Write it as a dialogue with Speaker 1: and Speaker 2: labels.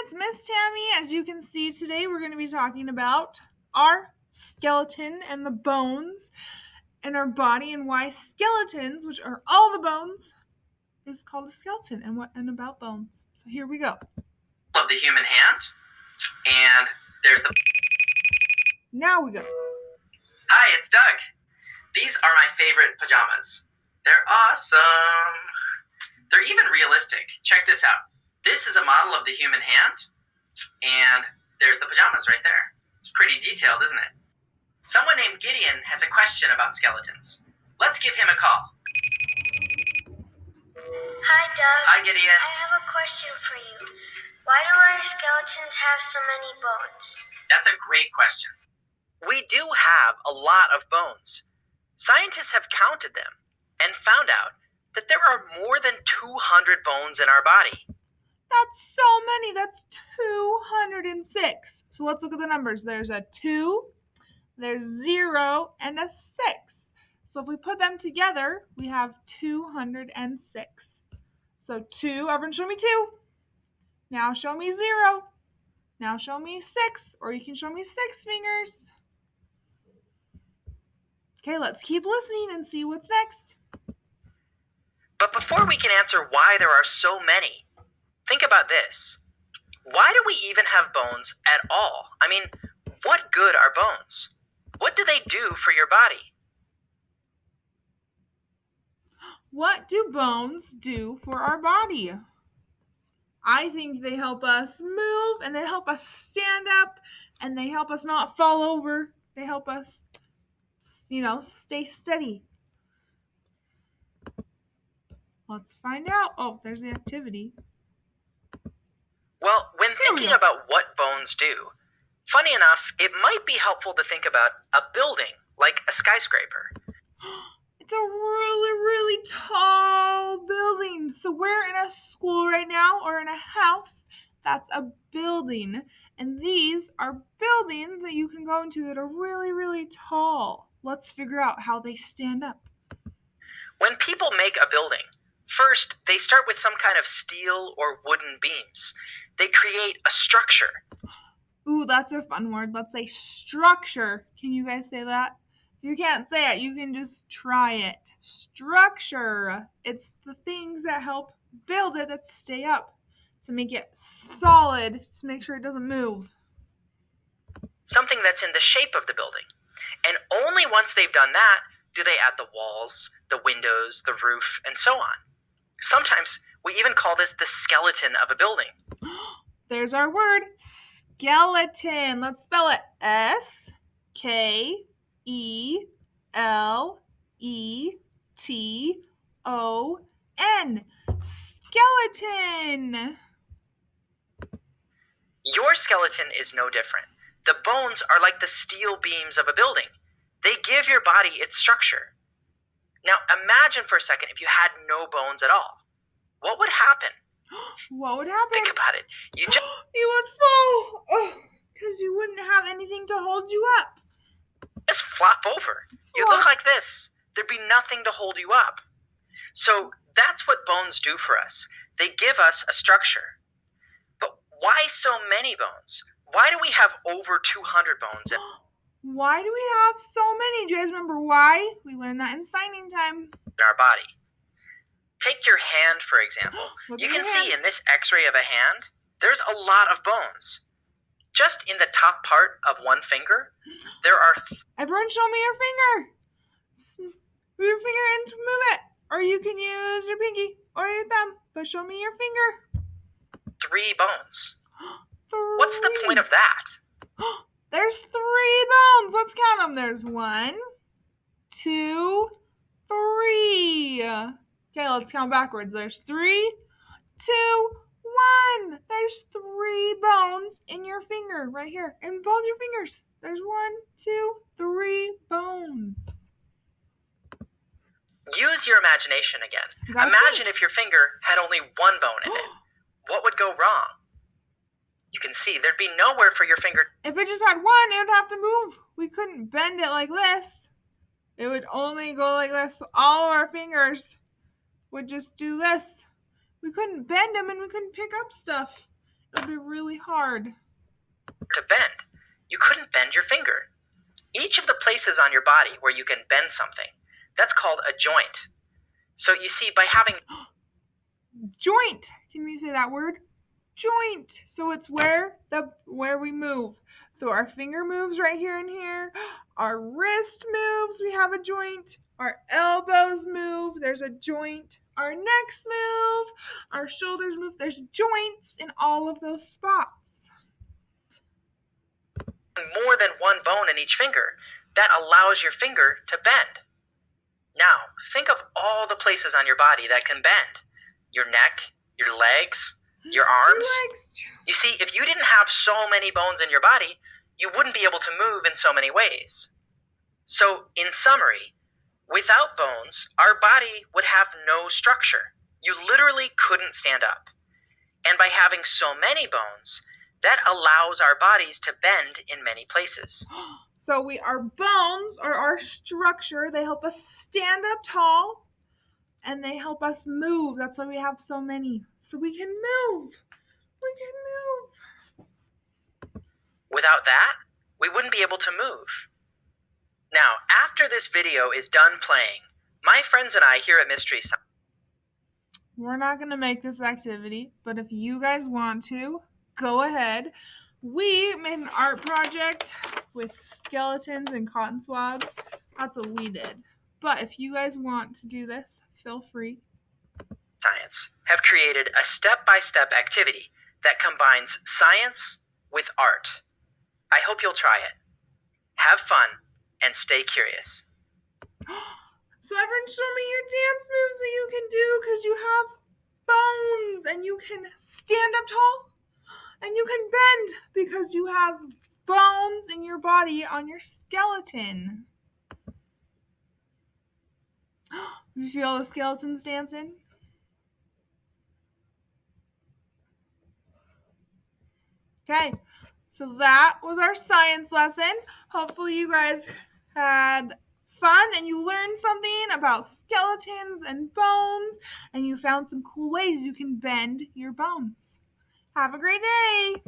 Speaker 1: it's Miss Tammy. As you can see today, we're going to be talking about our skeleton and the bones in our body and why skeletons, which are all the bones, is called a skeleton and about bones. So here we go.
Speaker 2: Of the human hand, and there's the...
Speaker 1: Now we go.
Speaker 2: Hi, it's Doug. These are my favorite pajamas. They're awesome. They're even realistic. Check this out. This is a model of the human hand, and there's the pajamas right there. It's pretty detailed, isn't it? Someone named Gideon has a question about skeletons. Let's give him a call.
Speaker 3: Hi, Doug.
Speaker 2: Hi, Gideon.
Speaker 3: I have a question for you. Why do our skeletons have so many bones?
Speaker 2: That's a great question. We do have a lot of bones. Scientists have counted them and found out that there are more than 200 bones in our body.
Speaker 1: That's so many. That's 206. So let's look at the numbers. There's a 2, there's 0, and a 6. So if we put them together, we have 206. So 2, everyone show me 2. Now show me 0. Now show me 6, or you can show me 6 fingers. Okay, let's keep listening and see what's next.
Speaker 2: But before we can answer why there are so many, think about this. Why do we even have bones at all? I mean, what good are bones? What do they do for your body?
Speaker 1: What do bones do for our body? I think they help us move, and they help us stand up, and they help us not fall over. They help us, stay steady. Let's find out. Oh, there's the activity.
Speaker 2: Well, when thinking about what bones do, funny enough, it might be helpful to think about a building, like a skyscraper.
Speaker 1: It's a really, really tall building. So we're in a school right now, or in a house. That's a building. And these are buildings that you can go into that are really, really tall. Let's figure out how they stand up.
Speaker 2: When people make a building, first they start with some kind of steel or wooden beams. They create a structure.
Speaker 1: Ooh, that's a fun word. Let's say structure. Can you guys say that? If you can't say it, you can just try it. Structure. It's the things that help build it that stay up, to make it solid, to make sure it doesn't move.
Speaker 2: Something that's in the shape of the building. And only once they've done that do they add the walls, the windows, the roof, and so on. Sometimes we even call this the skeleton of a building.
Speaker 1: There's our word, skeleton. Let's spell it. S-K-E-L-E-T-O-N. Skeleton.
Speaker 2: Your skeleton is no different. The bones are like the steel beams of a building. They give your body its structure. Now imagine for a second if you had no bones at all. What would happen?
Speaker 1: What would happen?
Speaker 2: Think about it. You
Speaker 1: would fall. Because you wouldn't have anything to hold you up.
Speaker 2: Just flop over. You'd look like this. There'd be nothing to hold you up. So that's what bones do for us. They give us a structure. But why so many bones? Why do we have over 200 bones?
Speaker 1: Why do we have so many? Do you guys remember why? We learned that in signing time.
Speaker 2: In our body. Take your hand, for example. You can see in this x-ray of a hand, there's a lot of bones. Just in the top part of one finger, there are...
Speaker 1: Everyone show me your finger. Move your finger and move it. Or you can use your pinky or your thumb. But show me your finger.
Speaker 2: 3 bones.
Speaker 1: 3.
Speaker 2: What's the point of that?
Speaker 1: There's 3 bones. Let's count them. There's 1, 2, 3. Okay, let's count backwards. There's 3, 2, 1. There's 3 bones in your finger right here. In both your fingers. There's 1, 2, 3 bones.
Speaker 2: Use your imagination again. Imagine if your finger had only 1 bone in it. What would go wrong? You can see there'd be nowhere for your finger.
Speaker 1: If it just had 1, it would have to move. We couldn't bend it like this. It would only go like this. All of our fingers would just do this. We couldn't bend them and we couldn't pick up stuff. It'd be really hard.
Speaker 2: To bend, you couldn't bend your finger. Each of the places on your body where you can bend something, that's called a joint. So you see, by having
Speaker 1: Joint. Can we say that word? Joint. So it's where we move. So our finger moves right here and here. Our wrist moves. We have a joint. Our elbows move. There's a joint. Our necks move. Our shoulders move. There's joints in all of those spots.
Speaker 2: more than one bone in each finger, that allows your finger to bend. Now, think of all the places on your body that can bend. Your neck, your legs, your arms. You see, if you didn't have so many bones in your body, you wouldn't be able to move in so many ways. So, in summary, without bones, our body would have no structure. You literally couldn't stand up. And by having so many bones, that allows our bodies to bend in many places.
Speaker 1: So our bones are our structure. They help us stand up tall, and they help us move. That's why we have so many. So we can move. We can move.
Speaker 2: Without that, we wouldn't be able to move. Now, after this video is done playing, my friends and I here at Mystery Science,
Speaker 1: we're not going to make this activity, but if you guys want to, go ahead. We made an art project with skeletons and cotton swabs. That's what we did. But if you guys want to do this, feel free.
Speaker 2: Science have created a step-by-step activity that combines science with art. I hope you'll try it. Have fun and stay curious.
Speaker 1: So everyone show me your dance moves that you can do, because you have bones and you can stand up tall and you can bend because you have bones in your body on your skeleton. Did you see all the skeletons dancing? Okay, so that was our science lesson. Hopefully you guys had fun and you learned something about skeletons and bones, and you found some cool ways you can bend your bones. Have a great day!